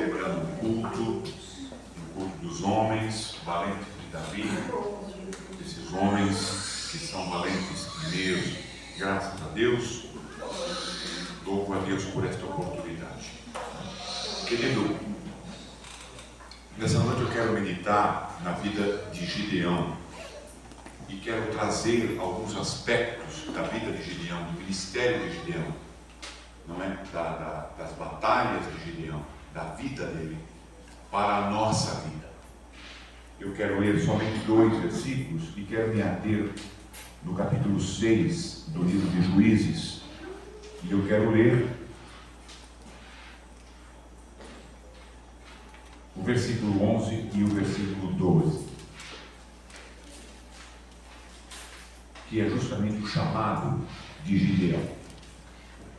celebrando um culto dos homens valentes de Davi, esses homens que são valentes mesmo. Graças a Deus, louvo a Deus por esta oportunidade. Querido, nessa noite eu quero meditar na vida de Gideão e quero trazer alguns aspectos da vida de Gideão, do ministério de Gideão, não é? Das batalhas de Gideão, da vida dele, para a nossa vida. Eu quero ler somente 2 versículos e quero me ater no capítulo 6 do livro de Juízes. E eu quero ler o versículo 11 e o versículo 12, que é justamente o chamado de Gideão.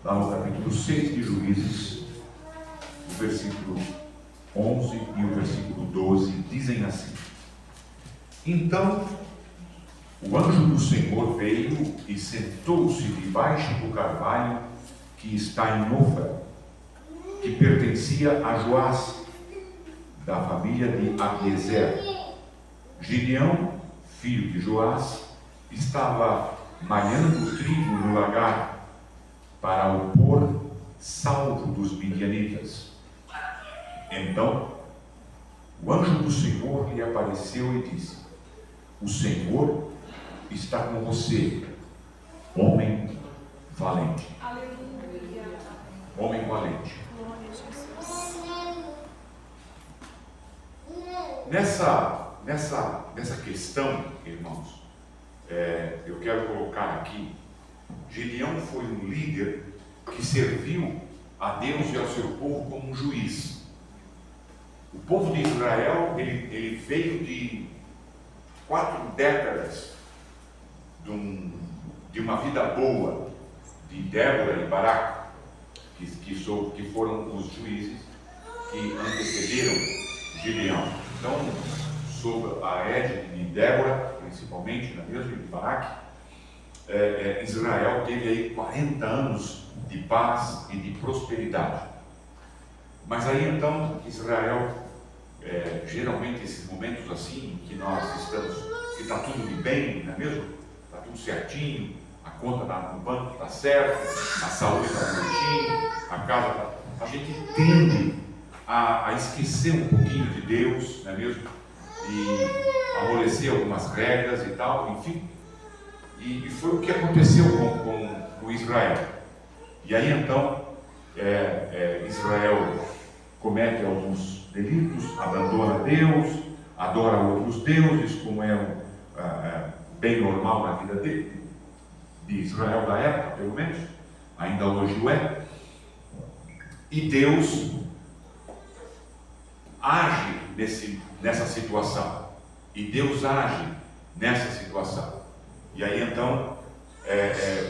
Lá no capítulo 6 de Juízes, o versículo 11 e o versículo 12 dizem assim: Então o anjo do Senhor veio e sentou-se debaixo do carvalho que está em Ofra, que pertencia a Joás, da família de Abiezer. Gideão, filho de Joás, estava malhando trigo no lagar para o pôr salvo dos midianitas. Então o anjo do Senhor lhe apareceu e disse: O Senhor está com você, homem valente. Aleluia. Homem valente. Glória a Jesus. Nessa questão, irmãos, eu quero colocar aqui, Gideão foi um líder que serviu a Deus e ao seu povo como um juiz. O povo de Israel, ele veio de 4 décadas de uma vida boa, de Débora e Baraque, que foram os juízes que antecederam Gideão. Então, sob a égide de Débora, principalmente, não é mesmo, de Baraque, Israel teve aí 40 anos de paz e de prosperidade. Mas aí então, Israel, geralmente esses momentos assim, que nós estamos, que está tudo de bem, não é mesmo? Está tudo certinho, a conta no banco está certa, a saúde está bonitinho, a casa está... A gente tende a esquecer um pouquinho de Deus, não é mesmo? E amolecer algumas regras e tal, enfim. E foi o que aconteceu com Israel. E aí então, Israel comete alguns delitos, abandona Deus, adora outros deuses, como bem normal na vida de Israel da época, pelo menos, ainda hoje o é. E Deus age nessa situação. E Deus age nessa situação. E aí então,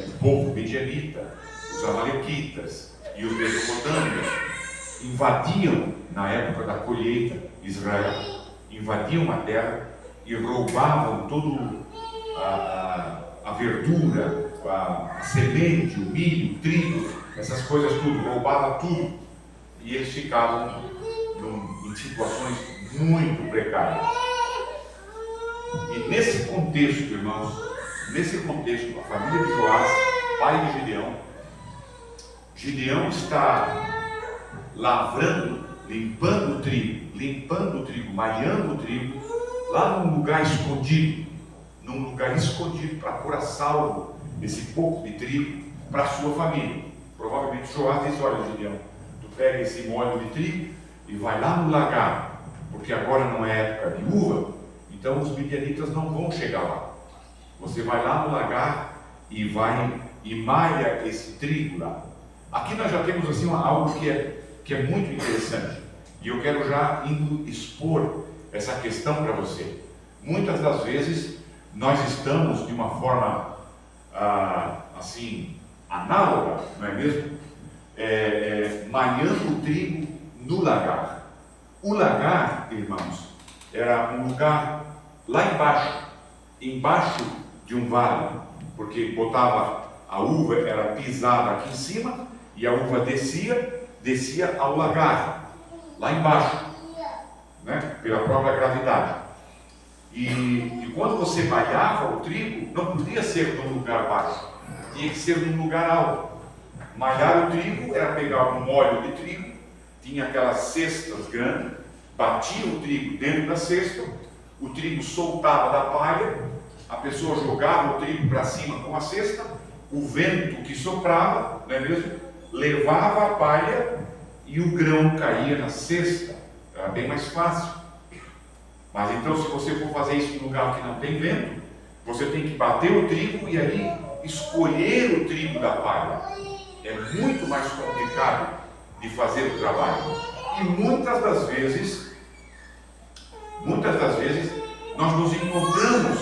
o povo midianita, os amalequitas e os mesopotâmios invadiam, na época da colheita, Israel, invadiam a terra e roubavam toda a verdura, a semente, o milho, o trigo, essas coisas tudo, roubava tudo. E eles ficavam em situações muito precárias. E nesse contexto, irmãos, a família de Joás, pai de Gideão está lavrando, limpando o trigo, malhando o trigo, lá num lugar escondido para pôr a salvo esse pouco de trigo para a sua família. Provavelmente Joás disse: olha, Gideão, tu pega esse molho de trigo e vai lá no lagar, porque agora não é época de uva, então os midianitas não vão chegar lá. Você vai lá no lagar e malha esse trigo lá. Aqui nós já temos assim algo que é muito interessante, e eu quero já expor essa questão para você. Muitas das vezes nós estamos de uma forma assim análoga, não é mesmo? Malhando o trigo no lagar. O lagar, irmãos, era um lugar lá embaixo de um vale, porque botava a uva, era pisada aqui em cima, e a uva descia ao lagar. lá embaixo, né? Pela própria gravidade. E quando você malhava o trigo, não podia ser num lugar baixo, tinha que ser num lugar alto. Malhar o trigo era pegar um molho de trigo, tinha aquelas cestas grandes, batia o trigo dentro da cesta, o trigo soltava da palha, a pessoa jogava o trigo para cima com a cesta, o vento que soprava, não é mesmo? Levava a palha e o grão caía na cesta, era bem mais fácil. Mas então, se você for fazer isso em um lugar que não tem vento, você tem que bater o trigo e aí escolher o trigo da palha. É muito mais complicado de fazer o trabalho. E muitas das vezes, nós nos encontramos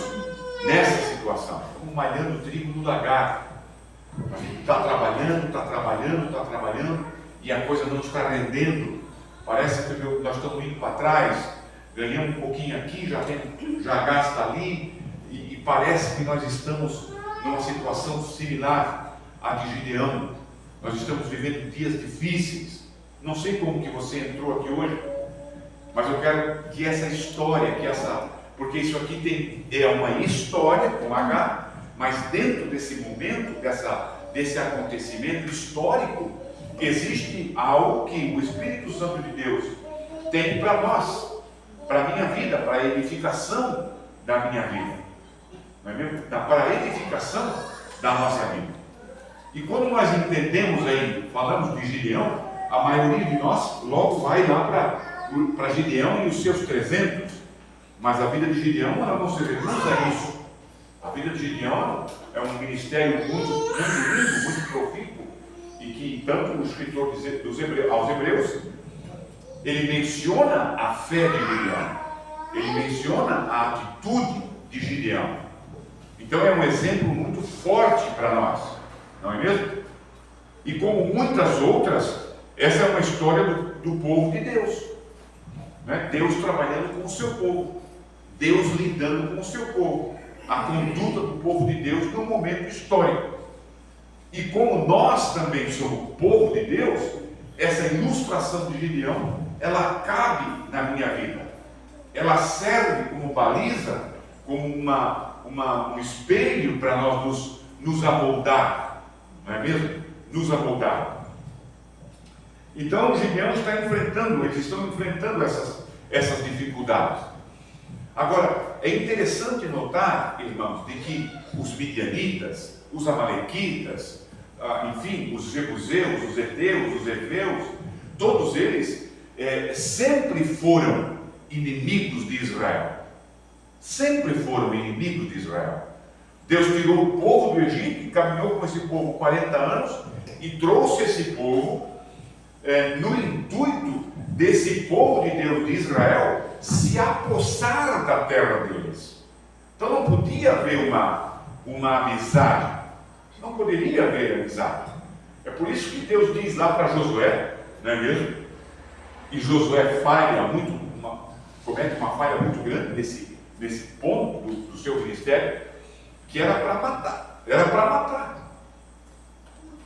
nessa situação. Estamos malhando o trigo no lagarto. A gente está trabalhando, e a coisa não está rendendo. Parece que nós estamos indo para trás, ganhamos um pouquinho aqui, já gasta ali, e parece que nós estamos numa situação similar à de Gideão. Nós estamos vivendo dias difíceis. Não sei como que você entrou aqui hoje, mas eu quero que essa história, porque isso aqui é uma história com H, mas dentro desse momento, desse acontecimento histórico, existe algo que o Espírito Santo de Deus tem para nós, para a minha vida, para a edificação da minha vida, não é mesmo? Para a edificação da nossa vida. E quando nós entendemos aí, falamos de Gideão, a maioria de nós logo vai lá para Gideão e os seus 300, mas a vida de Gideão ela não se reduz a isso. A vida de Gideão é um ministério muito lindo, muito profícuo, e que tanto o escritor aos Hebreus, ele menciona a fé de Gideão, ele menciona a atitude de Gideão. Então é um exemplo muito forte para nós, não é mesmo? E como muitas outras, essa é uma história do povo de Deus, né? Deus trabalhando com o seu povo, Deus lidando com o seu povo, a conduta do povo de Deus num momento histórico. E como nós também somos povo de Deus, essa ilustração de Gideão, ela cabe na minha vida, ela serve como baliza, como um espelho para nós nos amoldar, não é mesmo? Nos amoldar. Então, os gideões eles estão enfrentando essas dificuldades. Agora, é interessante notar, irmãos, de que os midianitas, os amalequitas, enfim, os jebuseus, os heteus, os heveus, todos eles sempre foram inimigos de Israel. Sempre foram inimigos de Israel. Deus tirou o povo do Egito e caminhou com esse povo 40 anos e trouxe esse povo no intuito desse povo de Deus de Israel se apossar da terra deles. Então não podia haver uma amizade, não poderia haver amizade. É por isso que Deus diz lá para Josué, não é mesmo? E Josué comete uma falha muito grande nesse ponto do seu ministério, que era para matar,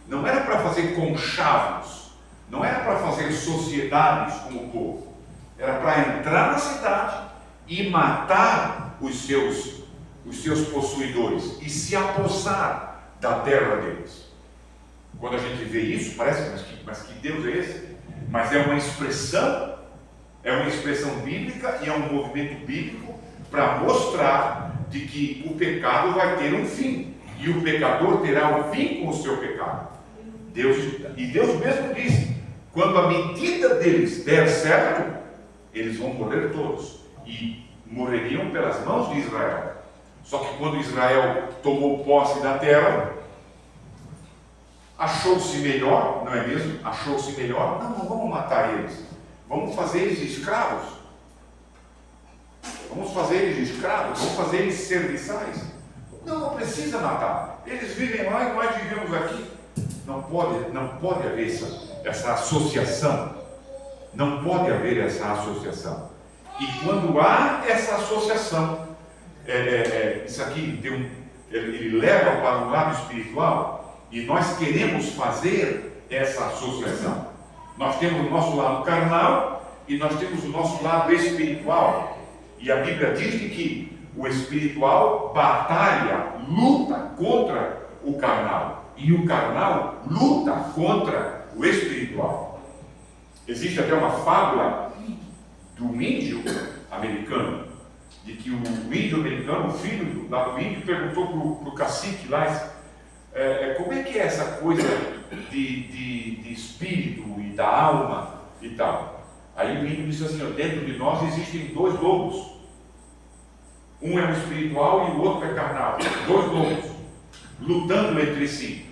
não era para fazer conchavos, não era para fazer sociedades com o povo, era para entrar na cidade e matar os seus possuidores e se apossar da terra deles. Quando a gente vê isso, parece, mas que Deus é esse? Mas é uma expressão bíblica e é um movimento bíblico para mostrar de que o pecado vai ter um fim, e o pecador terá um fim com o seu pecado. Deus mesmo disse, quando a medida deles der certo, eles vão morrer todos, e morreriam pelas mãos de Israel. Só que quando Israel tomou posse da terra, achou-se melhor, não é mesmo? Achou-se melhor, não vamos matar eles, vamos fazer eles escravos. Vamos fazer eles escravos, vamos fazer eles serviçais. Não precisa matar. Eles vivem lá e nós vivemos aqui. Não pode haver essa associação. Não pode haver essa associação. E quando há essa associação, isso aqui ele leva para um lado espiritual, e nós queremos fazer essa associação. Nós temos o nosso lado carnal e nós temos o nosso lado espiritual. E a Bíblia diz de que o espiritual batalha, luta contra o carnal. E o carnal luta contra o espiritual. Existe até uma fábula do índio americano, de que o índio americano, o filho do índio, perguntou para o cacique lá, como é que é essa coisa de espírito e da alma e tal. Aí o índio disse assim, dentro de nós existem dois lobos. Um é o espiritual e o outro é carnal. Dois lobos, lutando entre si.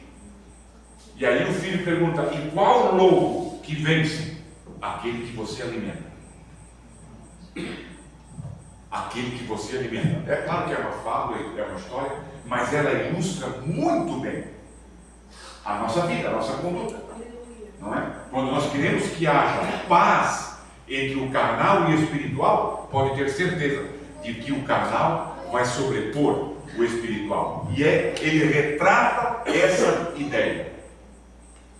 E aí o filho pergunta, e qual lobo que vence? Aquele que você alimenta. Aquele que você alimenta. É claro que é uma fábula, é uma história, mas ela ilustra muito bem a nossa vida, a nossa conduta. Não é? Quando nós queremos que haja paz entre o carnal e o espiritual, pode ter certeza de que o carnal vai sobrepor o espiritual. E ele retrata essa ideia.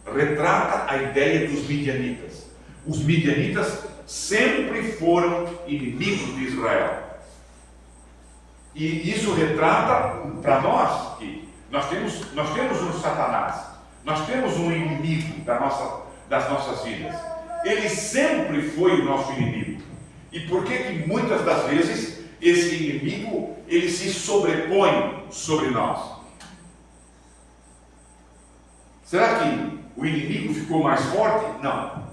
Retrata a ideia dos midianitas. Os midianitas sempre foram inimigos de Israel. E isso retrata para nós que nós temos um Satanás, nós temos um inimigo das nossas vidas. Ele sempre foi o nosso inimigo. E por que muitas das vezes esse inimigo ele se sobrepõe sobre nós? Será que o inimigo ficou mais forte? Não.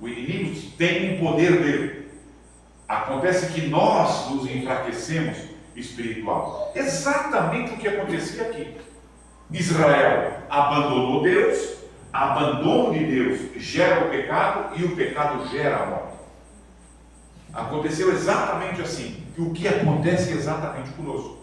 O inimigo tem um poder dele. Acontece que nós nos enfraquecemos espiritual. Exatamente o que acontecia aqui. Israel abandonou Deus, abandono de Deus gera o pecado e o pecado gera a morte. Aconteceu exatamente assim. E o que acontece exatamente conosco.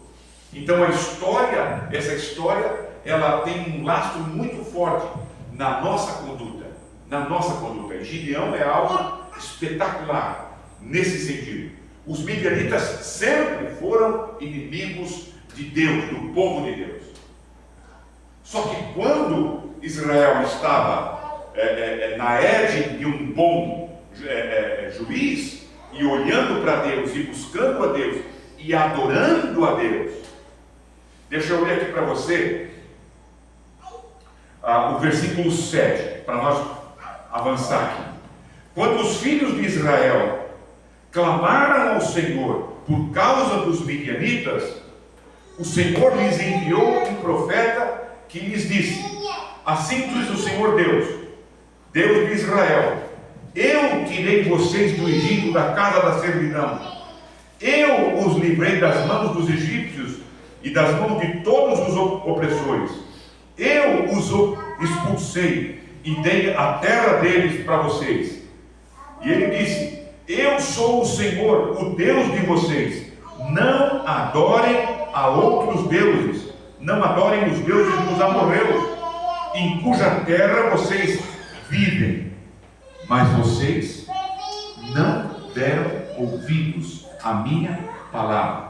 Então essa história, ela tem um lastro muito forte na nossa conduta. Na nossa conduta. E Gideão é algo espetacular nesse sentido. Os midianitas sempre foram inimigos de Deus, do povo de Deus. Só que quando Israel estava na égide de um bom juiz, e olhando para Deus, e buscando a Deus, e adorando a Deus, deixa eu ler aqui para você o versículo 7, para nós avançar aqui. Quando os filhos de Israel clamaram ao Senhor por causa dos midianitas, o Senhor lhes enviou um profeta que lhes disse: assim diz o Senhor Deus, Deus de Israel: eu tirei vocês do Egito, da casa da servidão. Eu os livrei das mãos dos egípcios e das mãos de todos os opressores. Eu os expulsei e dei a terra deles para vocês. E ele disse: eu sou o Senhor, o Deus de vocês. Não adorem a outros deuses. Não adorem os deuses dos amorreus, em cuja terra vocês vivem. Mas vocês não deram ouvidos à minha palavra.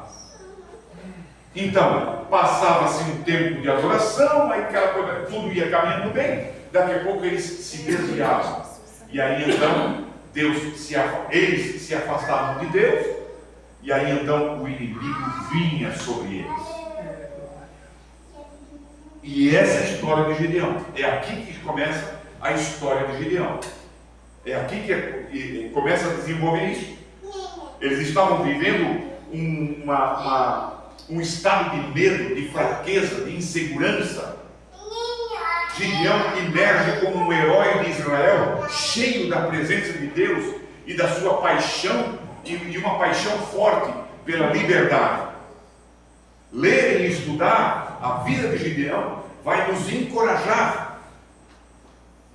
Então, passava-se um tempo de adoração, aí tudo ia caminhando bem. Daqui a pouco eles se desviavam. E aí então, eles se afastavam de Deus. E aí então o inimigo vinha sobre eles. E essa é a história de Gideão. É aqui que começa a história de Gideão. É aqui que começa a desenvolver isso. Eles estavam vivendo um estado de medo, de fraqueza, de insegurança. Gideão emerge como um herói de Israel, cheio da presença de Deus e da sua paixão, e uma paixão forte pela liberdade. Ler e estudar a vida de Gideão vai nos encorajar,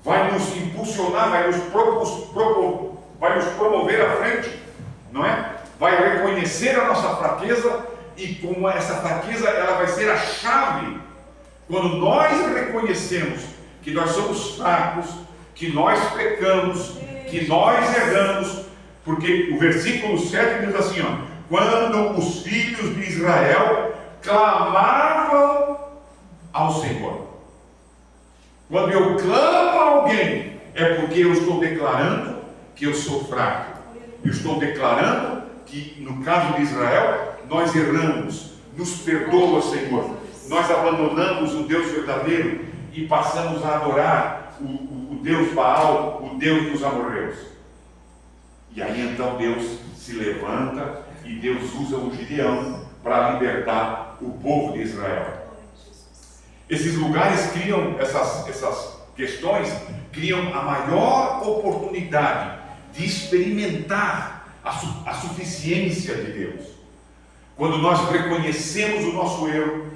vai nos impulsionar, vai nos promover à frente, não é? Vai reconhecer a nossa fraqueza, e como essa fraqueza ela vai ser a chave. Quando nós reconhecemos que nós somos fracos, que nós pecamos, que nós erramos, porque o versículo 7 diz assim, quando os filhos de Israel clamavam ao Senhor. Quando eu clamo a alguém, é porque eu estou declarando que eu sou fraco. Eu estou declarando que, no caso de Israel, nós erramos. Nos perdoa, Senhor. Nós abandonamos o Deus verdadeiro e passamos a adorar o Deus Baal, o Deus dos amorreus. E aí então Deus se levanta e Deus usa o Gideão para libertar o povo de Israel. Esses lugares criam, essas questões, criam a maior oportunidade de experimentar a suficiência de Deus. Quando nós reconhecemos o nosso erro,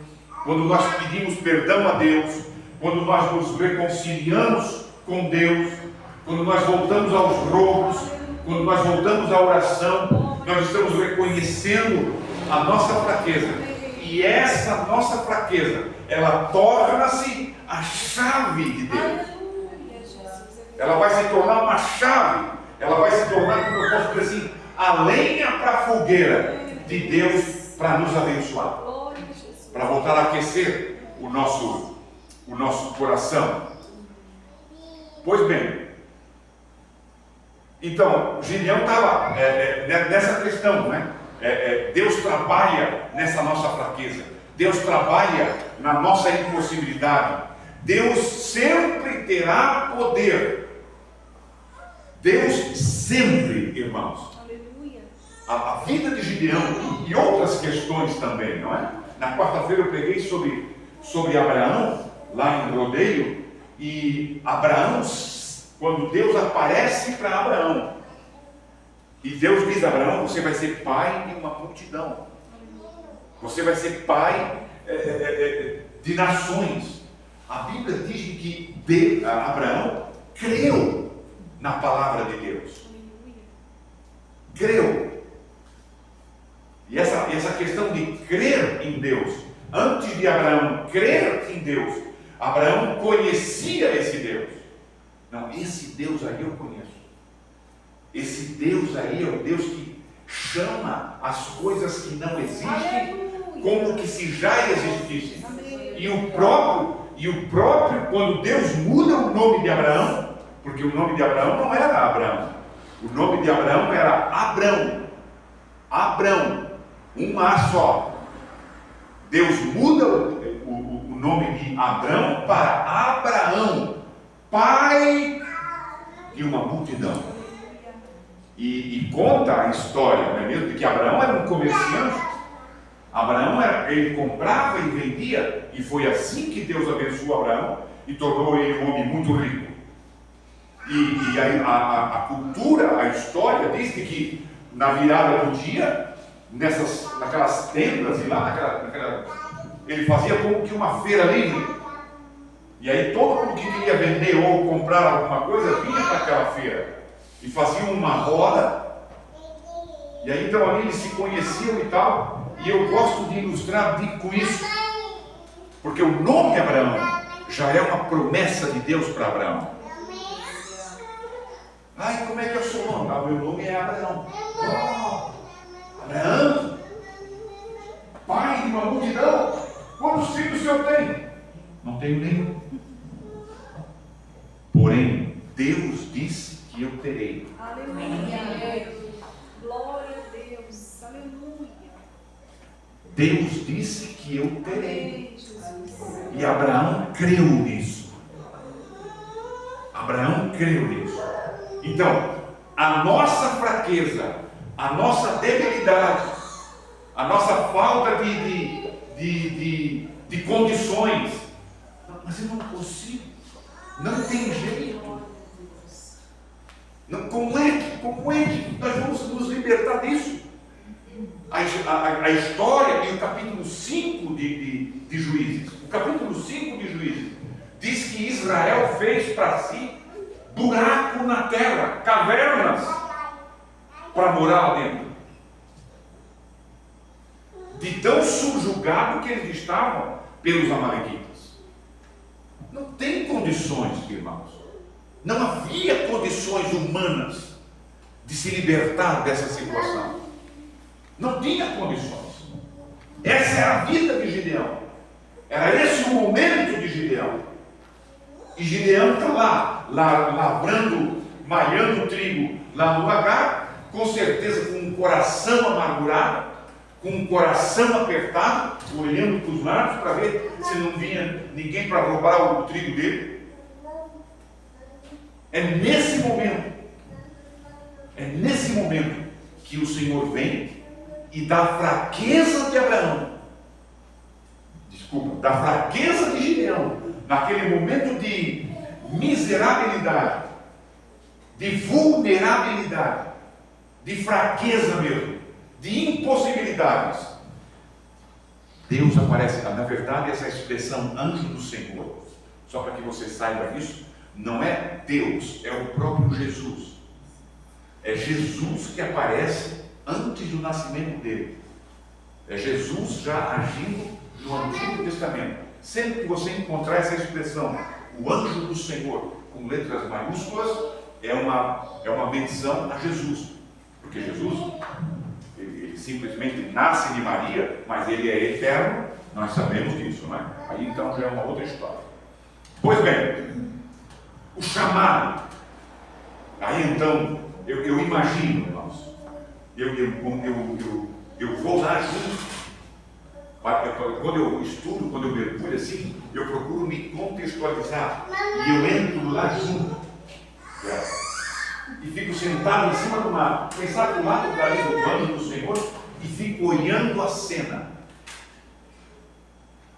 quando nós pedimos perdão a Deus, quando nós nos reconciliamos com Deus, quando nós voltamos aos rogos, quando nós voltamos à oração, nós estamos reconhecendo a nossa fraqueza. E essa nossa fraqueza, ela torna-se a chave de Deus. Ela vai se tornar uma chave. Ela vai se tornar, como eu posso dizer assim, a lenha para a fogueira de Deus para nos abençoar. Para voltar a aquecer o nosso coração. Pois bem, então, Gideão estava nessa questão, né? Deus trabalha nessa nossa fraqueza. Deus trabalha na nossa impossibilidade. Deus sempre terá poder. Deus sempre, irmãos. Aleluia. A vida de Gideão e outras questões também, não é? Na quarta-feira eu preguei sobre Abraão, lá em Rodeio, e Abraão, quando Deus aparece para Abraão, e Deus diz a Abraão: você vai ser pai de uma multidão, você vai ser pai de nações. A Bíblia diz que Abraão creu na palavra de Deus, creu. E essa questão de crer em Deus, antes de Abraão crer em Deus, Abraão conhecia esse Deus. Não, esse Deus aí eu conheço. Esse Deus aí é o Deus que chama as coisas que não existem como que se já existissem. E o próprio, quando Deus muda o nome de Abraão, porque o nome de Abraão não era Abraão, o nome de Abraão era Abrão. Abrão, um A só. Deus muda o nome de Abrão para Abraão, pai de uma multidão. E conta a história, não é mesmo, de que Abraão era um comerciante. Abraão ele comprava e vendia, e foi assim que Deus abençoou Abraão e tornou ele um homem muito rico. E a cultura, a história diz que na virada do dia, naquelas tendas, e lá ele fazia como que uma feira livre. E aí todo mundo que queria vender ou comprar alguma coisa vinha para aquela feira e faziam uma roda. E aí então ali eles se conheciam e tal. E eu gosto de ilustrar com isso, porque o nome Abraão já é uma promessa de Deus para Abraão. Ai, como é que é o seu nome? Ah, meu nome é Abraão. Oh, Abraão, pai de uma multidão. Quantos filhos o senhor tem? Não tenho nenhum. Porém, Deus disse que eu terei. Aleluia. Glória a Deus. Aleluia. Deus disse que eu terei. Amém, Jesus. E Abraão creu nisso. Abraão creu nisso. Então, a nossa fraqueza, a nossa debilidade, a nossa falta de condições. Mas eu não consigo. Não tem jeito. Não, como é que nós vamos nos libertar disso? A história e o capítulo 5 de Juízes. O capítulo 5 de Juízes diz que Israel fez para si buraco na terra, cavernas, para morar lá dentro. De tão subjugado que eles estavam pelos amalequitas. Não tem condições, irmãos. Não havia condições humanas de se libertar dessa situação. Não tinha condições. Essa era a vida de Gideão. Era esse o momento de Gideão. E Gideão está lá, lavrando malhando o trigo lá no lagar, com certeza com um coração amargurado, com um coração apertado, olhando para os lados para ver se não vinha ninguém para roubar o trigo dele. É nesse momento que o Senhor vem e da fraqueza de Abraão, da fraqueza de Gideão, naquele momento de miserabilidade, de vulnerabilidade, de fraqueza mesmo, de impossibilidades, Deus aparece. Na verdade, essa expressão anjo do Senhor, só para que você saiba disso, não é Deus, é o próprio Jesus. É Jesus que aparece antes do nascimento dele. É Jesus já agindo no Antigo Testamento. Sempre que você encontrar essa expressão, o anjo do Senhor, com letras maiúsculas, é uma menção a Jesus. Porque Jesus, ele simplesmente nasce de Maria, mas ele é eterno, nós sabemos disso, não é? Aí então já é uma outra história. Pois bem, o chamado, aí então, eu imagino, irmãos, eu vou lá junto. Quando eu estudo, quando eu mergulho assim, eu procuro me contextualizar. E eu entro lá junto. E fico sentado em cima do mar. Pensar do lado dali do banho do Senhor e fico olhando a cena.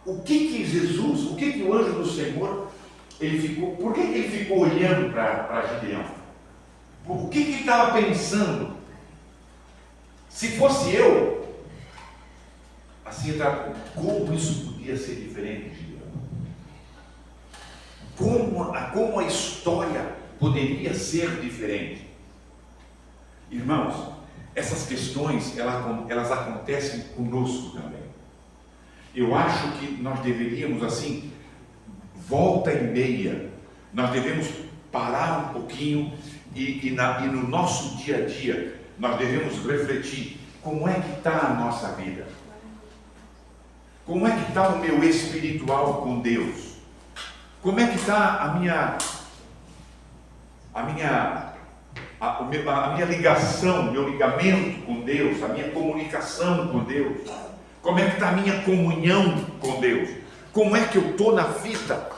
O que Jesus, o que o anjo do Senhor, por que ele ficou olhando para Gideão? O que ele estava pensando? Se fosse eu, assim, como isso podia ser diferente, Gideão? Como a história poderia ser diferente? Irmãos, essas questões, elas acontecem conosco também. Eu acho que nós deveríamos, assim, volta e meia, nós devemos parar um pouquinho e no nosso dia a dia, nós devemos refletir como é que está a nossa vida. Como é que está o meu espiritual com Deus? Como é que está a minha ligação, meu ligamento com Deus, a minha comunicação com Deus? Como é que está a minha comunhão com Deus? Como é que eu estou na fita?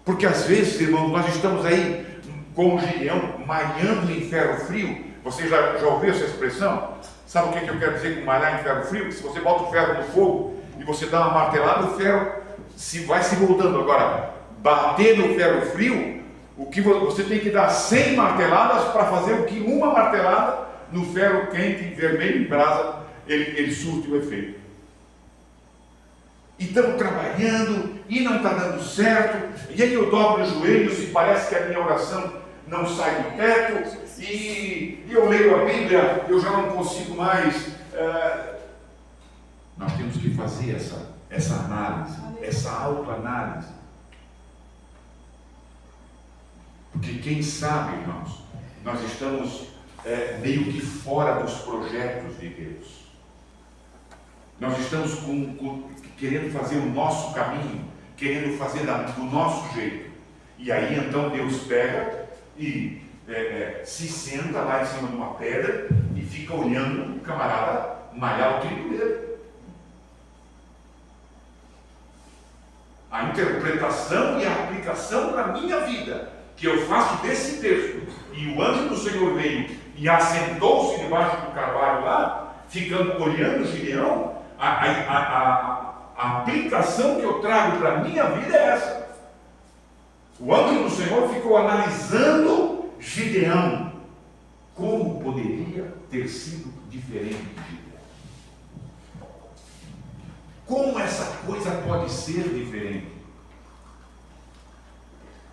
Porque às vezes, irmãos, nós estamos aí com o Gideão, malhando em ferro frio. Você já ouviu essa expressão? Sabe o que eu quero dizer com malhar em ferro frio? Que se você bota o ferro no fogo e você dá uma martelada, o ferro vai se moldando. Agora, bater no ferro frio, o que você tem que dar 100 marteladas para fazer o que uma martelada no ferro quente, vermelho, em brasa, ele surte o efeito. E estamos trabalhando e não está dando certo, e aí eu dobro os joelhos e parece que a minha oração não sai do teto, e eu leio a Bíblia, eu já não consigo mais. Nós temos que fazer essa análise, essa autoanálise. Porque quem sabe, irmãos, nós estamos meio que fora dos projetos de Deus. Nós estamos querendo fazer o nosso caminho, querendo fazer do nosso jeito. E aí então Deus pega e se senta lá em cima de uma pedra e fica olhando o camarada malhar o trigo dele. A interpretação e a aplicação para a minha vida que eu faço desse texto, e o anjo do Senhor veio e assentou-se debaixo do carvalho lá, ficando olhando Gideão, a aplicação que eu trago para a minha vida é essa. O anjo do Senhor ficou analisando Gideão. Como poderia ter sido diferente de Gideão? Como essa coisa pode ser diferente?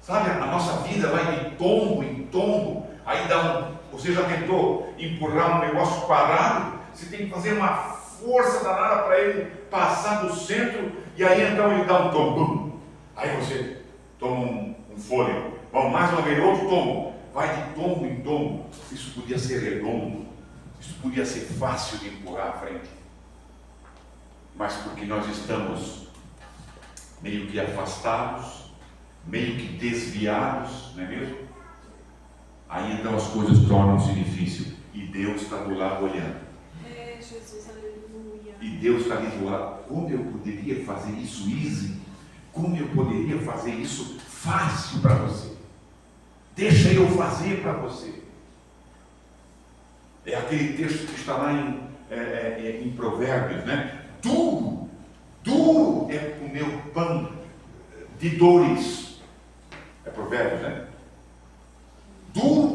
Sabe, a nossa vida vai de tombo em tombo. Aí você já tentou empurrar um negócio parado? Você tem que fazer uma força danada para ele passar do centro, e aí então ele dá um tombo. Aí você toma um fôlego. Vamos mais uma vez, outro tombo. Vai de tombo em tombo. Isso podia ser redondo. Isso podia ser fácil de empurrar à frente. Mas porque nós estamos meio que afastados, meio que desviados, não é mesmo? Aí então as coisas tornam-se difíceis. E Deus está do lado olhando. É, Jesus, aleluia. E Deus está ali do lado. Como eu poderia fazer isso easy? Como eu poderia fazer isso fácil para você? Deixa eu fazer para você. É aquele texto que está lá em Provérbios, né? Duro é comer o pão de dores. É Provérbios, né? Duro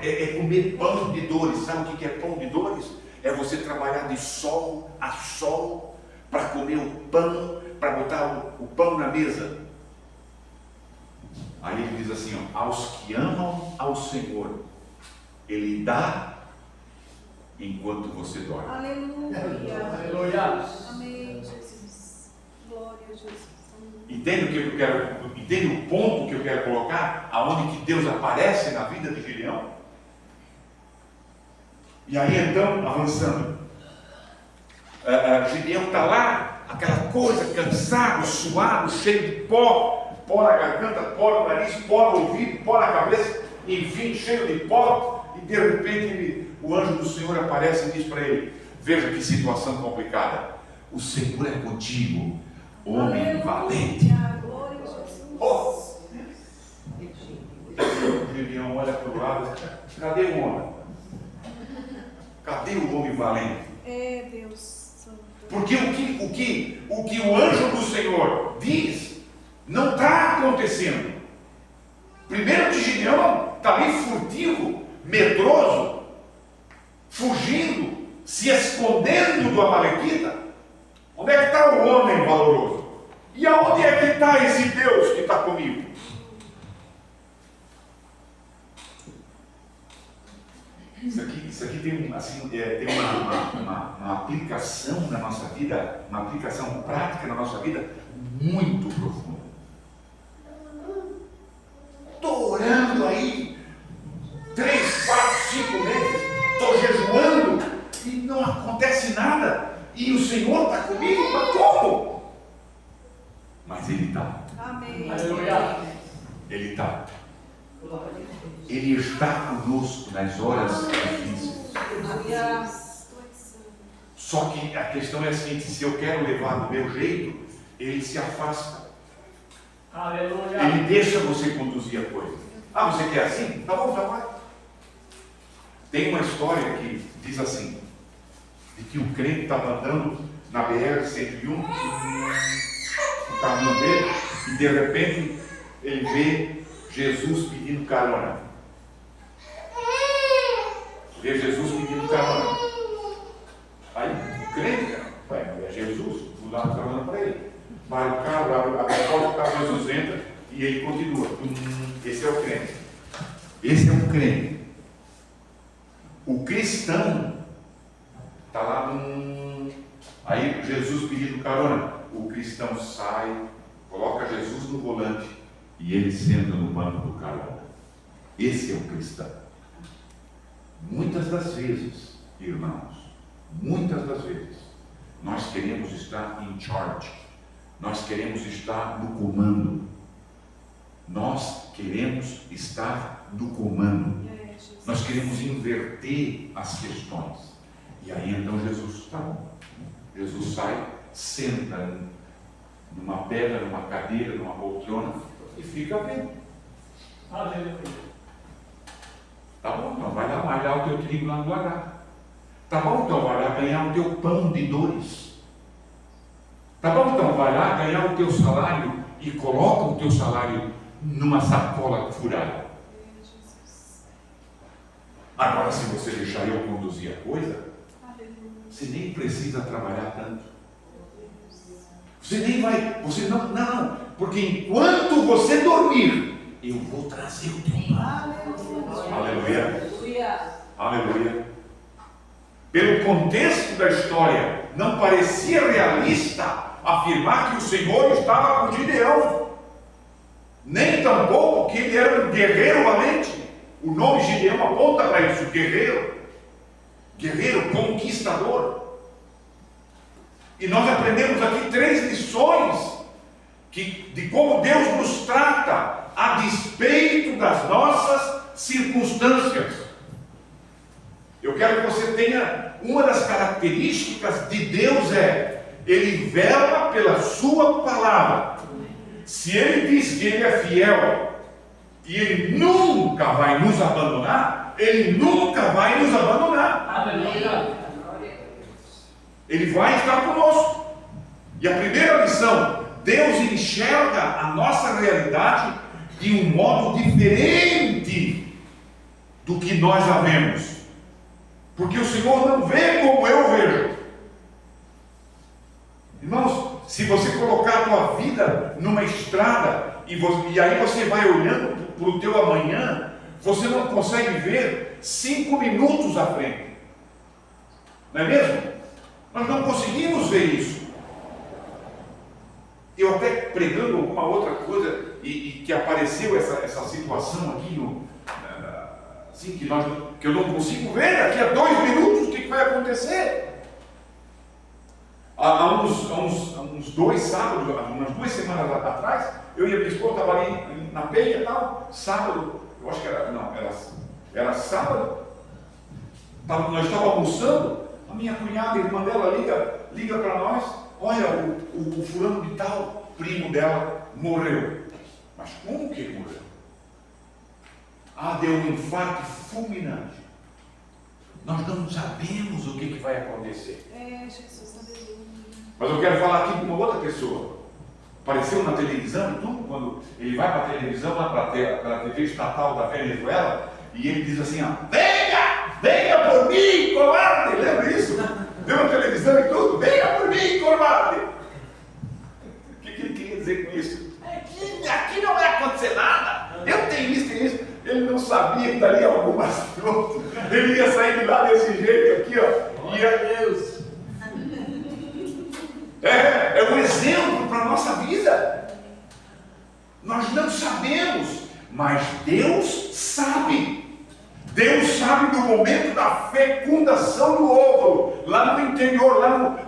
é comer pão de dores. Sabe o que é pão de dores? É você trabalhar de sol a sol para comer o pão, para botar o pão na mesa. Aí ele diz assim, ó, aos que amam ao Senhor, Ele dá enquanto você dorme. Aleluia. Aleluia. Amém, Jesus. Glória a Jesus. Entende o que eu quero? Entende o ponto que eu quero colocar? Aonde que Deus aparece na vida de Gideão? E aí então, avançando, Gideão está lá, aquela coisa, cansado, suado, cheio de pó na garganta, pó no nariz, pó no ouvido, pó na cabeça, enfim, cheio de pó, e de repente o anjo do Senhor aparece e diz para ele: veja que situação complicada, o Senhor é contigo, homem valente. Glória a Jesus. Oh! O Gideão olha para o lado, cadê o homem? Cadê o homem valente? É, Deus Santo. Porque o que o anjo do Senhor diz não está acontecendo. Primeiro que Gideão está ali furtivo, medroso, fugindo, se escondendo do Amalequita. Onde é que está o homem valoroso? E aonde é que está esse Deus que está comigo? Isso aqui tem, assim, tem uma aplicação na nossa vida, uma aplicação prática na nossa vida muito profunda. Estou orando aí 3, 4, 5 meses, estou jejuando e não acontece nada, e o Senhor está comigo, mas como? Mas Ele está. Amém. Aleluia. Ele está. Ele está conosco nas horas difíceis. Aleluia. Só que a questão é a seguinte: se eu quero levar do meu jeito, Ele se afasta. Aleluia. Ele deixa você conduzir a coisa. Ah, você quer assim? Tá bom, já vai. Tem uma história que diz assim, de que o crente estava andando na BR-101, no caminho dele, e de repente ele vê Jesus pedindo carona. Vê Jesus pedindo carona. Aí o crente, é Jesus, vou dar uma carona para ele. Vai o carro, abre a porta, o carro, Jesus entra e ele continua. Esse é o crente. Esse é um crente. O cristão está lá aí Jesus pedindo carona. O cristão sai, coloca Jesus no volante e ele senta no banco do carona. Esse é o cristão. Muitas das vezes, irmãos, muitas das vezes, nós queremos estar in charge. Nós queremos estar no comando. Nós queremos estar no comando. Nós queremos inverter as questões. E aí então Jesus está bom. Jesus sai, senta numa pedra, numa cadeira, numa poltrona e fica vendo. Aleluia. Tá bom, então vai lá malhar o teu trigo lá no lagar. Tá bom, então vai lá ganhar o teu pão de dores. Tá bom, então vai lá ganhar o teu salário e coloca o teu salário numa sacola furada. Agora, se você deixar eu conduzir a coisa, você nem precisa trabalhar tanto. Você nem vai, você não, porque enquanto você dormir, eu vou trazer o teu pão. Aleluia. Aleluia. Pelo contexto da história, não parecia realista afirmar que o Senhor estava com Gideão, nem tampouco que ele era um guerreiro valente. O nome Gideão aponta para isso, guerreiro conquistador. E nós aprendemos aqui 3 lições de como Deus nos trata a despeito das nossas circunstâncias. Eu quero que você tenha uma das características de Deus Ele vela pela sua palavra. Se Ele diz que Ele é fiel e Ele nunca vai nos abandonar, Ele nunca vai nos abandonar. Aleluia. Ele vai estar conosco. E a primeira lição: Deus enxerga a nossa realidade de um modo diferente do que nós a vemos. Porque o Senhor não vê como eu vejo. Irmãos, se você colocar a tua vida numa estrada e aí você vai olhando para o teu amanhã, você não consegue ver 5 minutos à frente. Não é mesmo? Nós não conseguimos ver isso. Eu até pregando alguma outra coisa e que apareceu essa situação aqui assim, que eu não consigo ver daqui a 2 minutos o que vai acontecer. Há uns 2 sábados, umas 2 semanas atrás, eu e a minha esposa estavam ali na Penha e tal, sábado, eu acho que era sábado, nós estávamos almoçando, a minha cunhada, a irmã dela, liga para nós: olha, o fulano de tal, primo dela, morreu. Mas como que ele morreu? Deu um infarto fulminante. Nós não sabemos o que vai acontecer. Jesus, aleluia. Mas eu quero falar aqui com uma outra pessoa. Apareceu na televisão e tudo, quando ele vai para a televisão, lá para a TV estatal da Venezuela, e ele diz assim: venha por mim, covarde. Lembra isso? Deu na televisão e tudo: venha por mim, covarde. O que ele queria dizer com isso? Aqui não vai acontecer nada. Eu tenho isso. Ele não sabia que dali a algumas frutas ele ia sair de lá desse jeito aqui, ó. Glória a Deus. É um exemplo para a nossa vida. Nós não sabemos, mas Deus sabe. Deus sabe do momento da fecundação do óvulo, lá no interior,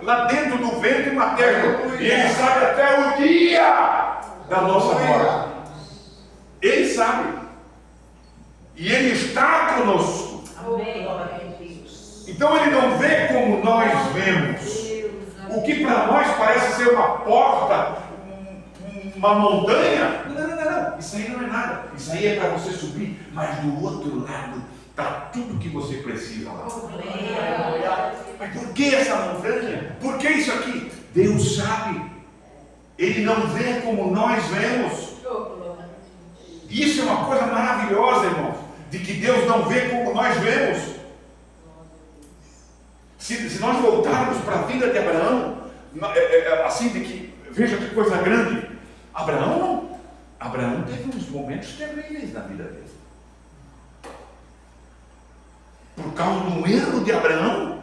lá dentro do ventre materno. E Ele sabe até o dia da nossa morte. Ele sabe. E Ele está conosco. Então Ele não vê como nós vemos. O que para nós parece ser uma porta, uma montanha, não. Isso aí não é nada. Isso aí é para você subir. Mas do outro lado está tudo que você precisa lá. Mas por que essa montanha? Por que isso aqui? Deus sabe. Ele não vê como nós vemos. Isso é uma coisa maravilhosa, irmãos, de que Deus não vê como nós vemos. Se nós voltarmos para a vida de Abraão, assim, de que, veja que coisa grande. Abraão teve uns momentos terríveis na vida dele. Por causa do erro de Abraão,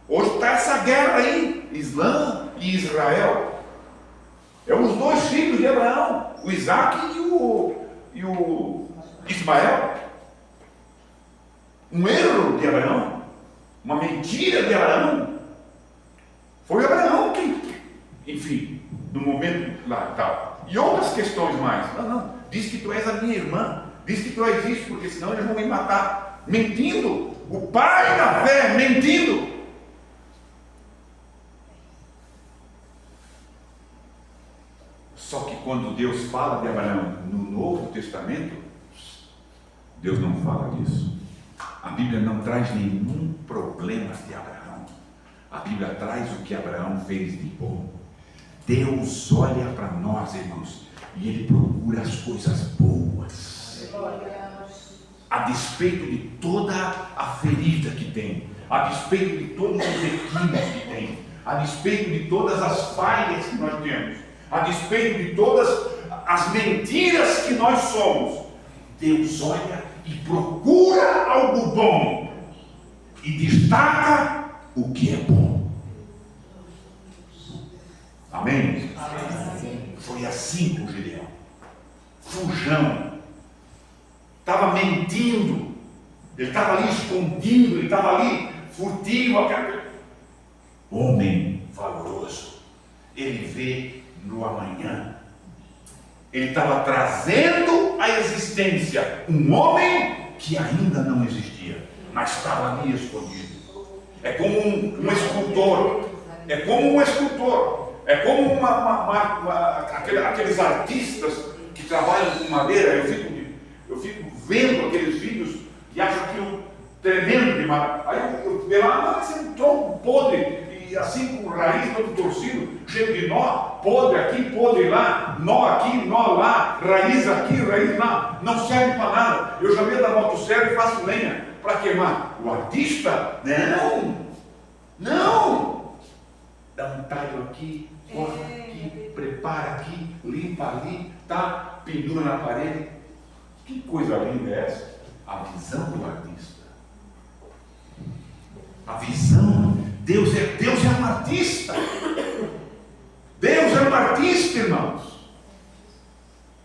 hoje está essa guerra aí, Islã e Israel. É os 2 filhos de Abraão, o Isaac e o Ismael. Um erro de Abraão, uma mentira de Abraão. Foi Abraão que, enfim, no momento lá e tal. E outras questões mais. Não, diz que tu és a minha irmã, diz que tu és isso, porque senão eles vão me matar. Mentindo, o pai da fé mentindo. Só que quando Deus fala de Abraão no Novo Testamento, Deus não fala disso. A Bíblia não traz nenhum problema de Abraão. A Bíblia traz o que Abraão fez de bom. Deus olha para nós, irmãos, e Ele procura as coisas boas. A despeito de toda a ferida que tem, a despeito de todos os equívocos que tem, a despeito de todas as falhas que nós temos, a despeito de todas as mentiras que nós somos, Deus olha e procura algo bom e destaca o que é bom. Amém? Amém. Foi assim com Gideão. Fujão. Estava mentindo. Ele estava ali escondido. Ele estava ali furtivo. Homem valoroso. Ele vê no amanhã. Ele estava trazendo à existência um homem que ainda não existia, mas estava ali escondido. É como um escultor. É como um escultor. É como aqueles artistas que trabalham com madeira. Eu fico vendo aqueles vídeos e acho aquilo tremendo demais. Aí eu vejo lá, mas é um tronco podre, e assim com raiz todo torcido, cheio de nó, podre aqui, podre lá, nó aqui, nó lá, raiz aqui, raiz lá, não serve para nada. Eu já meto a motosserra e faço lenha para queimar. O artista, não, dá um talho aqui, corta aqui, prepara aqui, limpa ali, tá, pendura na parede. Que coisa linda é essa? A visão do artista. A visão. Deus é um artista. Deus é um artista, irmãos.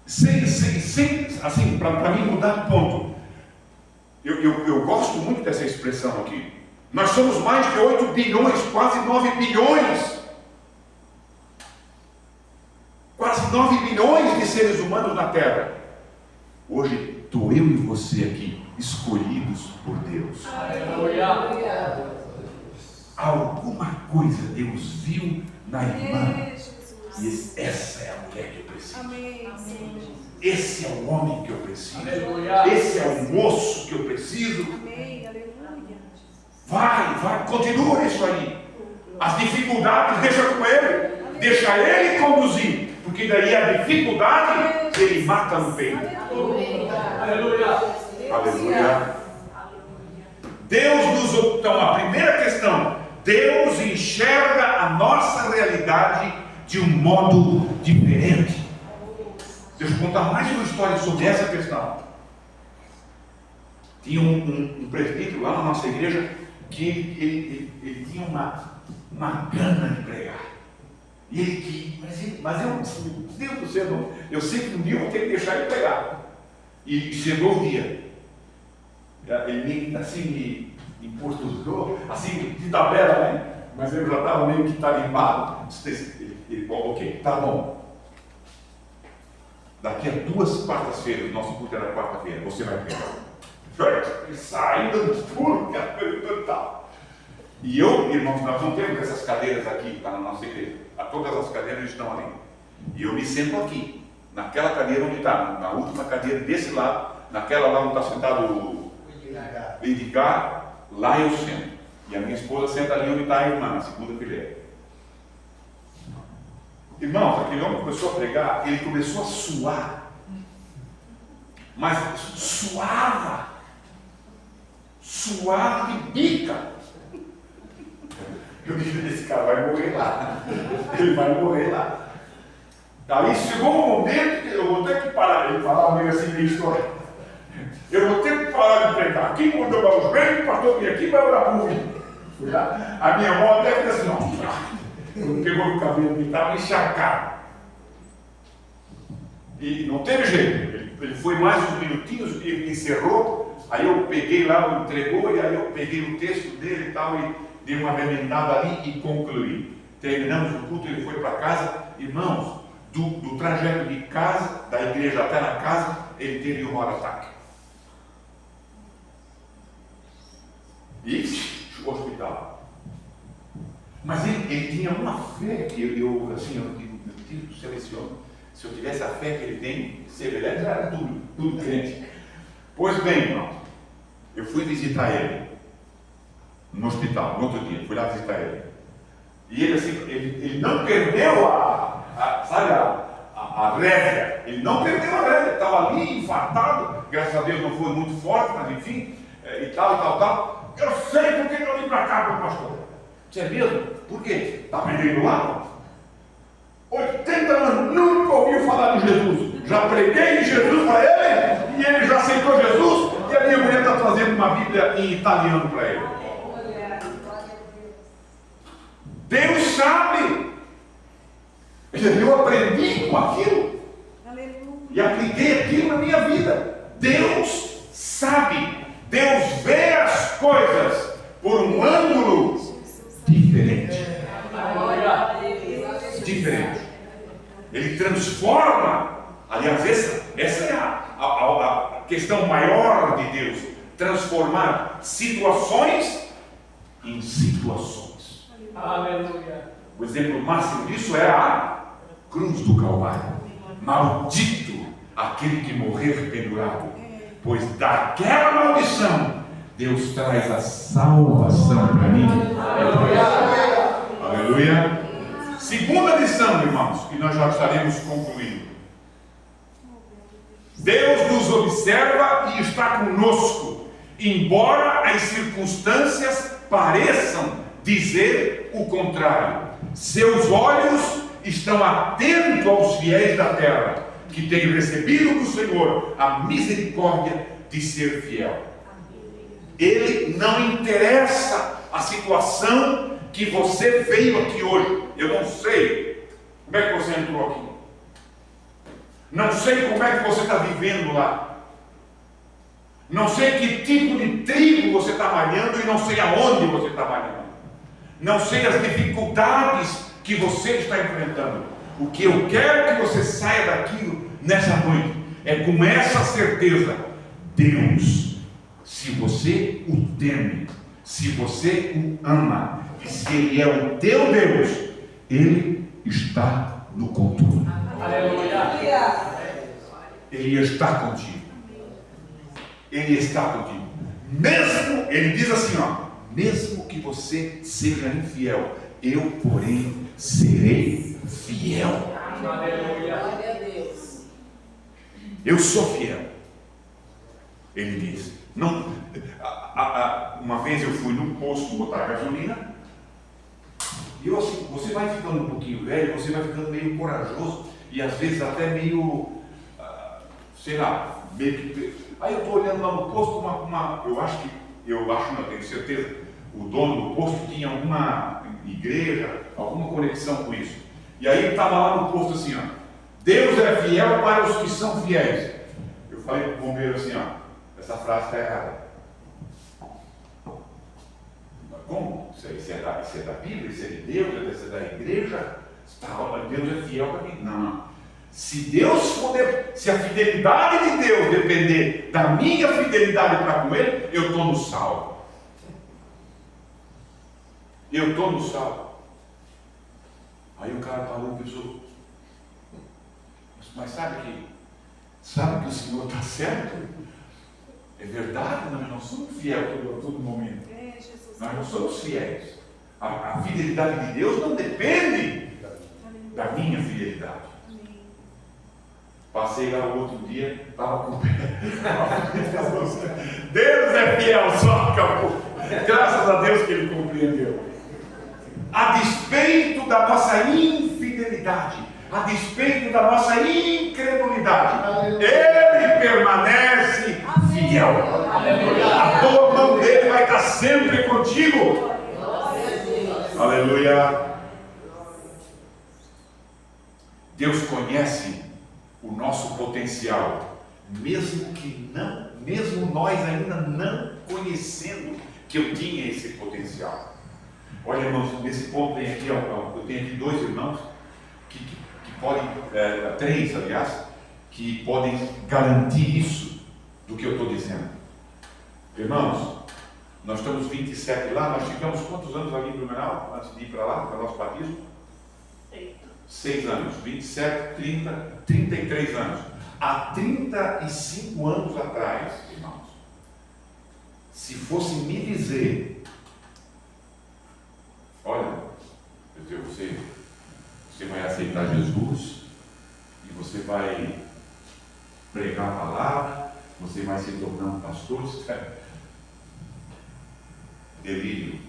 Sem assim, para mim mudar de ponto. Eu gosto muito dessa expressão aqui. Nós somos mais de 8 bilhões, quase 9 bilhões. Quase 9 bilhões de seres humanos na Terra. Hoje estou eu e você aqui, escolhidos por Deus. Aleluia. Alguma coisa Deus viu na irmã. E essa é a mulher que eu preciso. Amém. Esse é o homem que eu preciso. Aleluia. Esse é o moço que eu preciso. Amém. Aleluia. Vai, continua isso aí. As dificuldades deixa com ele. Deixa ele conduzir. Porque daí a dificuldade ele mata no peito. Aleluia. Aleluia. Deus nos... Então, a primeira questão, Deus enxerga a nossa realidade de um modo diferente. Deixa eu contar mais uma história sobre essa questão. Tinha um presbítero lá na nossa igreja que ele tinha uma gana de pregar. E ele mas eu, Deus do céu, eu sei que um dia eu vou ter que deixar ele pregar. E chegou o dia. Ele assim me impostou, assim de tabela, né? Mas eu já estava meio que tarimbado. Ele ok, tá bom. Daqui a 2 quartas-feiras, nosso culto era quarta-feira, você vai pregar. Ele sai dando pulo, tal. E eu, irmãos, nós não temos essas cadeiras aqui, tá, na nossa igreja. Todas as cadeiras estão ali. E eu me sento aqui, naquela cadeira onde está, na última cadeira desse lado, naquela lá onde está sentado o Edgar, lá eu sento. E a minha esposa senta ali onde está a irmã, na segunda fileira. Irmãos, aquele homem começou a pregar, ele começou a suar. Mas suava de bica. Eu disse, esse cara vai morrer lá. Ele vai morrer lá. Aí chegou um momento que eu vou ter que parar. Ele falava meio assim, minha história. Eu vou ter que parar de pregar. Aqui quando eu vou aos reis, o pastor vem aqui e vai orar por mim. A minha mão até fica assim, não. Pegou no cabelo, ele estava encharcado. E não teve jeito. Ele foi mais uns minutinhos e encerrou. Aí eu peguei lá, entregou, e aí eu peguei o texto dele e tal, e dei uma remendada ali e concluí. Terminamos o culto, ele foi para casa. Irmãos, do trajeto de casa, da igreja até na casa, ele teve um ataque. E hospital. Mas ele tinha uma fé que eu tiro do céu esse homem. Se eu tivesse a fé que ele tem, Severino já era tudo crente. Pois bem, irmão, eu fui visitar ele no hospital, no outro dia, fui lá visitar ele. E ele assim, ele não perdeu a rédea, ele não perdeu a rédea, estava ali infartado, graças a Deus não foi muito forte, mas enfim, e tal. Eu sei por que eu vim para cá, meu pastor. Você é mesmo? Por quê? Está vendendo lá? 80 anos, nunca ouviu falar de Jesus. Já preguei em Jesus para ele, e ele já aceitou Jesus, e a minha mulher está trazendo uma Bíblia em italiano para ele. Deus sabe. Eu aprendi com aquilo. E apliquei aquilo na minha vida. Deus sabe. Deus vê as coisas por um ângulo diferente. Diferente. Ele transforma Aliás, essa é a questão maior de Deus, transformar situações em situações. Aleluia. O exemplo máximo disso é a cruz do Calvário. Maldito aquele que morrer pendurado, pois daquela maldição Deus traz a salvação para mim. Aleluia. Segunda lição, irmãos, que nós já estaremos concluindo. Deus nos observa e está conosco, embora as circunstâncias pareçam dizer o contrário. Seus olhos estão atentos aos fiéis da terra, que têm recebido do Senhor a misericórdia de ser fiel. Ele não interessa a situação que você veio aqui hoje. Eu não sei como é que você entrou aqui. Não sei como é que você está vivendo lá. Não sei que tipo de trigo você está malhando e não sei aonde você está malhando. Não sei as dificuldades que você está enfrentando. O que eu quero que você saia daqui nessa noite é com essa certeza: Deus, se você o teme, se você o ama, e se Ele é o teu Deus, Ele está no controle. Aleluia. Ele está contigo. Ele está contigo. Mesmo, ele diz assim, mesmo que você seja infiel, eu, porém, serei fiel. Aleluia. Glória a Deus. Eu sou fiel. Ele diz. Não, uma vez eu fui no posto botar gasolina, e eu assim, você vai ficando um pouquinho velho, você vai ficando meio corajoso, e às vezes até meio, sei lá, meio que... Aí eu estou olhando lá no posto, eu acho, não tenho certeza, o dono do posto tinha alguma igreja, alguma conexão com isso. E aí estava lá no posto assim, Deus é fiel para os que são fiéis. Eu falei para o bombeiro assim, essa frase está errada. Como? Isso é da Bíblia, isso é de Deus, isso é da igreja. Deus é fiel para mim. Não. Se a fidelidade de Deus depender da minha fidelidade para com Ele, eu estou no salvo. Eu estou no salvo. Aí o cara parou e pensou, mas sabe que o Senhor está certo? É verdade, nós não somos fiéis a todo momento. Nós não somos fiéis. A fidelidade de Deus não depende da minha fidelidade. Passei lá o outro dia, estava com o pé. Deus é fiel, só acabou. Graças a Deus que Ele compreendeu. A despeito da nossa infidelidade, a despeito da nossa incredulidade, Ele permanece fiel. A tua mão dele vai estar sempre contigo. Aleluia. Deus conhece o nosso potencial, mesmo nós ainda não conhecendo que eu tinha esse potencial. Olha, irmãos, nesse ponto tem aqui, eu tenho aqui dois irmãos que podem, três, aliás, que podem garantir isso do que eu estou dizendo. Irmãos, nós estamos 27 lá, nós ficamos quantos anos ali em Blumenau, antes de ir para lá, para o nosso batismo? 6 anos, 27, 30, 33 anos. Há 35 anos atrás, irmãos, se fosse me dizer, olha, você vai aceitar Jesus e você vai pregar a palavra, você vai se tornar um pastor, delírio,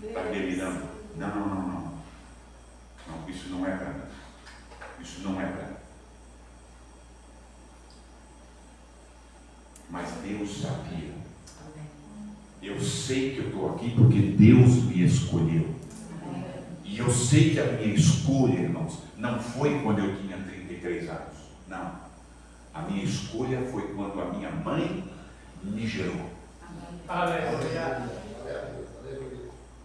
está delirando. Não, isso não é para mim. Isso não é para mim. Mas Deus sabia. Eu sei que eu estou aqui porque Deus me escolheu. E eu sei que a minha escolha, irmãos, não foi quando eu tinha 33 anos. Não. A minha escolha foi quando a minha mãe me gerou.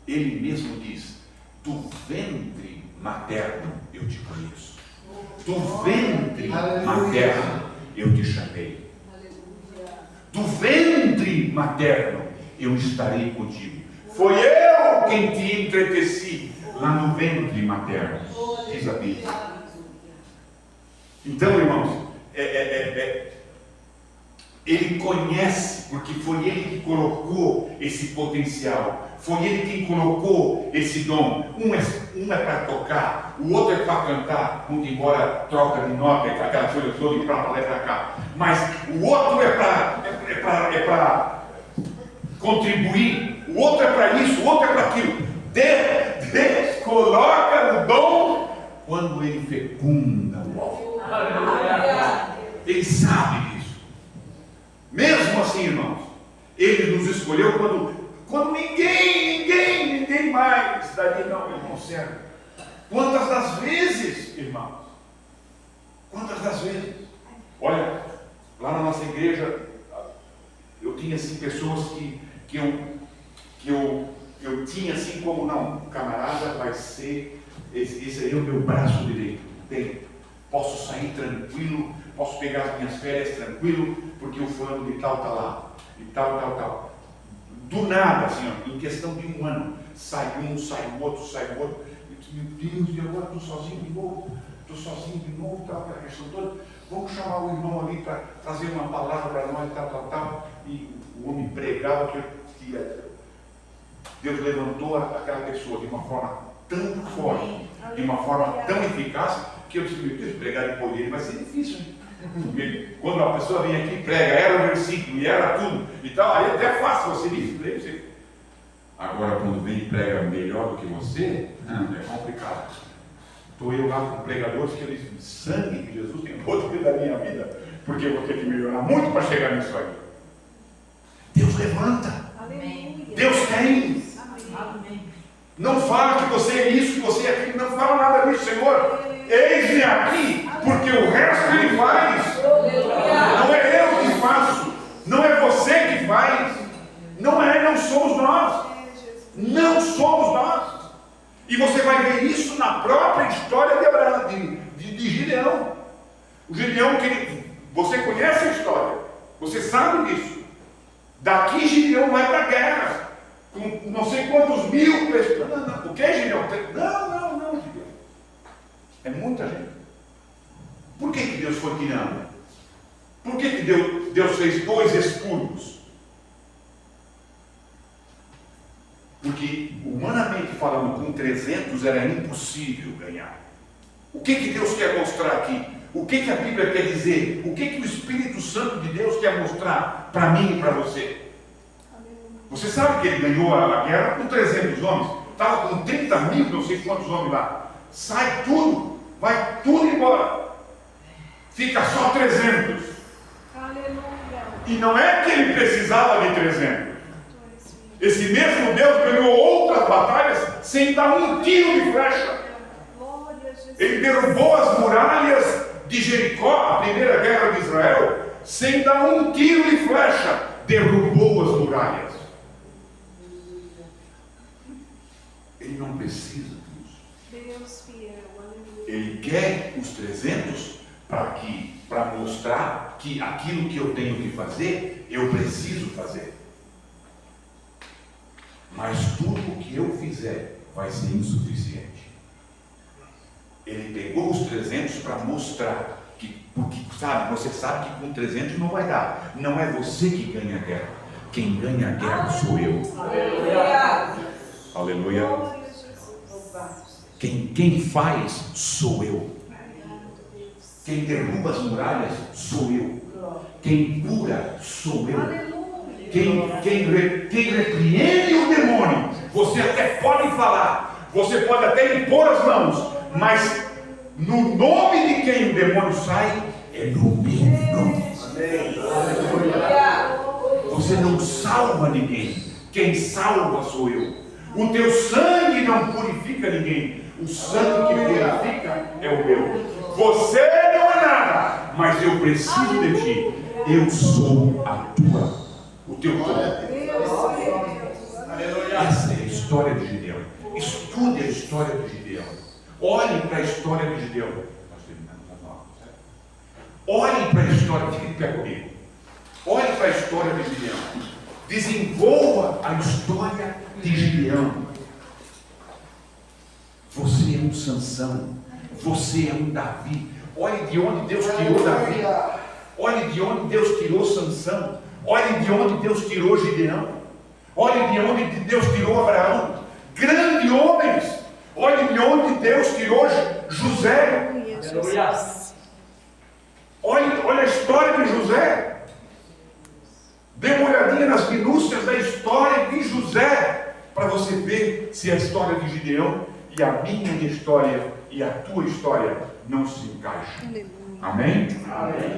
Ele mesmo diz, do ventre materno eu te conheço. Do ventre materno eu te chamei. Do ventre materno eu estarei contigo. Foi eu quem te entreteci lá no ventre materno, diz a Bíblia. Então, irmãos, ele conhece, porque foi ele que colocou esse potencial, foi ele quem colocou esse dom. Um é para tocar, o outro é para cantar, muito embora troca de nota, aquela coisa toda, e para lá e para cá. Mas o outro é para contribuir, o outro é para isso, o outro é para aquilo. Deus coloca o dom quando ele fecunda o alvo. Ele sabe disso. Mesmo assim, irmãos, ele nos escolheu quando ninguém mais dali não serve. Quantas das vezes, irmãos? Quantas das vezes? Olha, lá na nossa igreja, eu tinha assim pessoas que eu tinha assim como, não, o camarada vai ser, esse aí é o meu braço direito. Posso sair tranquilo, posso pegar as minhas férias tranquilo, porque o fulano de tal está lá, e tal. Do nada, assim, ó, em questão de um ano, sai um, sai o outro. Eu disse, meu Deus, e agora estou sozinho de novo, tal, aquela questão toda. Vamos chamar o irmão ali para trazer uma palavra para nós, tal. E o homem pregava que Deus levantou aquela pessoa de uma forma tão forte, de uma forma tão eficaz, que eu disse, meu Deus, pregar de poder vai ser difícil, hein? Porque quando a pessoa vem aqui e prega, era o versículo e era tudo e tal, aí até é fácil você dizer. Agora, quando vem e prega melhor do que você, é complicado. Estou eu lá com pregadores que eles dizem, sangue de Jesus tem poder da minha vida, porque eu vou ter que melhorar muito para chegar nisso aí. Deus levanta. Amém. Deus tem. Amém. Não fala que você é isso, que você é aquilo, não fala nada disso, Senhor. Eis-me aqui, porque o resto Ele faz. Não é eu que faço, não é você que faz, não somos nós. Não somos nós. E você vai ver isso na própria história de Abraão, de Gideão. O Gideão, você conhece a história, você sabe disso. Daqui Gideão vai para a guerra, com não sei quantos mil pessoas. Não. O que é Gideão? Não, Gideão. É muita gente. Por que Deus foi tirando? Por que Deus fez 2 expurgos? Porque, humanamente falando, com 300 era impossível ganhar. O que Deus quer mostrar aqui? O que a Bíblia quer dizer? O que o Espírito Santo de Deus quer mostrar para mim e para você? Você sabe que ele ganhou a guerra com 300 homens. Estava com 30 mil, não sei quantos homens lá. Sai tudo, vai tudo embora. Fica só 300. Aleluia. E não é que ele precisava de 300. Esse mesmo Deus ganhou outras batalhas sem dar um tiro de flecha. Ele derrubou as muralhas de Jericó, a primeira guerra de Israel, sem dar um tiro de flecha. Derrubou as muralhas. Ele não precisa disso. Deus fiel, aleluia. Ele quer os 300 para mostrar que aquilo que eu tenho que fazer, eu preciso fazer. Mas tudo o que eu fizer vai ser insuficiente. Ele pegou os 300 para mostrar porque você sabe que com 300 não vai dar. Não é você que ganha a guerra. Quem ganha a guerra sou eu. Aleluia. Quem faz sou eu. Quem derruba as muralhas sou eu. Quem cura sou eu. Quem repreende o demônio, você até pode falar, você pode até impor as mãos, mas no nome de quem o demônio sai, é no meu nome. Você não salva ninguém, quem salva sou eu. O teu sangue não purifica ninguém, o sangue que purifica é o meu. Você não é nada, mas eu preciso de ti. Eu sou o teu poder. Essa é a história de Gideão. Estude a história de Gideão. Olhem para a história de Gideão. Nós terminamos as 9, certo? Olhem para a história, fique de pé comigo. Olhem para a história de Gideão. Desenvolva a história de Gideão. Você é um Sansão. Você é um Davi. Olhe de onde Deus tirou Davi. Olhe de onde Deus tirou Sansão. Olhe de onde Deus tirou Gideão. Olhe de onde Deus tirou Abraão. Grandes homens. Olhe de onde Deus tirou José. Olha a história de José. Dê uma olhadinha nas minúcias da história de José, para você ver se a história de Gideão e a minha história e a tua história não se encaixam. Amém? Amém.